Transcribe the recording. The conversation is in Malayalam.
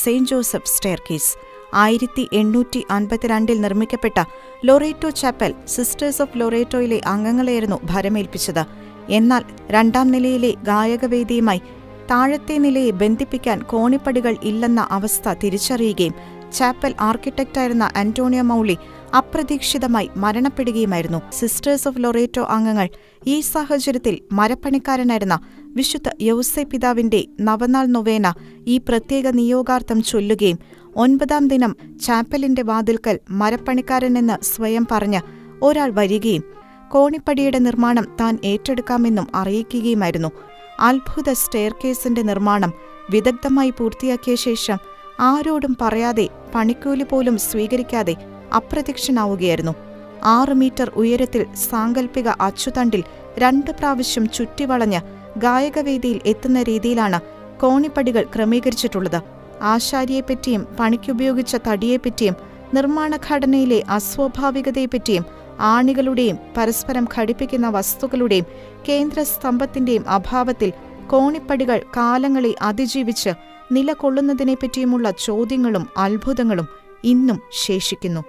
Saint Joseph staircase. 1852 നിർമ്മിക്കപ്പെട്ട ലൊറേറ്റോ ചാപ്പൽ സിസ്റ്റേഴ്സ് ഓഫ് ലൊറേറ്റോയിലെ അംഗങ്ങളെയായിരുന്നു ഭരമേൽപ്പിച്ചത്. എന്നാൽ രണ്ടാം നിലയിലെ ഗായകവേദിയുമായി താഴത്തെ നിലയെ ബന്ധിപ്പിക്കാൻ കോണിപ്പടികൾ ഇല്ലെന്ന അവസ്ഥ തിരിച്ചറിയുകയും ചാപ്പൽ ആർക്കിടെക്റ്റായിരുന്ന അന്റോണിയോ മൗളി അപ്രതീക്ഷിതമായി മരണപ്പെടുകയുമായിരുന്നു. സിസ്റ്റേഴ്സ് ഓഫ് ലൊറേറ്റോ അംഗങ്ങൾ ഈ സാഹചര്യത്തിൽ മരപ്പണിക്കാരനായിരുന്ന വിശുദ്ധ യൗസേ പിതാവിന്റെ നവനാൾ നൊവേന ഈ പ്രത്യേക നിയോഗാർത്ഥം ചൊല്ലുകയും 9-ാം ദിനം ചാപ്പലിന്റെ വാതിൽക്കൽ മരപ്പണിക്കാരനെന്ന് സ്വയം പറഞ്ഞ് ഒരാൾ വരികയും കോണിപ്പടിയുടെ നിർമ്മാണം താൻ ഏറ്റെടുക്കാമെന്നും അറിയിക്കുകയുമായിരുന്നു. അത്ഭുത സ്റ്റെയർകേസിന്റെ നിർമ്മാണം വിദഗ്ധമായി പൂർത്തിയാക്കിയ ശേഷം ആരോടും പറയാതെ, പണിക്കൂലി പോലും സ്വീകരിക്കാതെ അപ്രത്യക്ഷനാവുകയായിരുന്നു. 6 മീറ്റർ ഉയരത്തിൽ സാങ്കല്പിക അച്ചുതണ്ടിൽ 2 പ്രാവശ്യം ചുറ്റിവളഞ്ഞ് ഗായകവേദിയിൽ എത്തുന്ന രീതിയിലാണ് കോണിപ്പടികൾ ക്രമീകരിച്ചിട്ടുള്ളത്. ആശാരിയെപ്പറ്റിയും പണിക്കുപയോഗിച്ച തടിയെപ്പറ്റിയും നിർമ്മാണഘടനയിലെ അസ്വാഭാവികതയെപ്പറ്റിയും ആണികളുടെയും പരസ്പരം ഘടിപ്പിക്കുന്ന വസ്തുക്കളുടെയും കേന്ദ്രസ്തംഭത്തിന്റെയും അഭാവത്തിൽ കോണിപ്പടികൾ കാലങ്ങളെ അതിജീവിച്ച് നിലകൊള്ളുന്നതിനെപ്പറ്റിയുമുള്ള ചോദ്യങ്ങളും അത്ഭുതങ്ങളും ഇന്നും ശേഷിക്കുന്നു.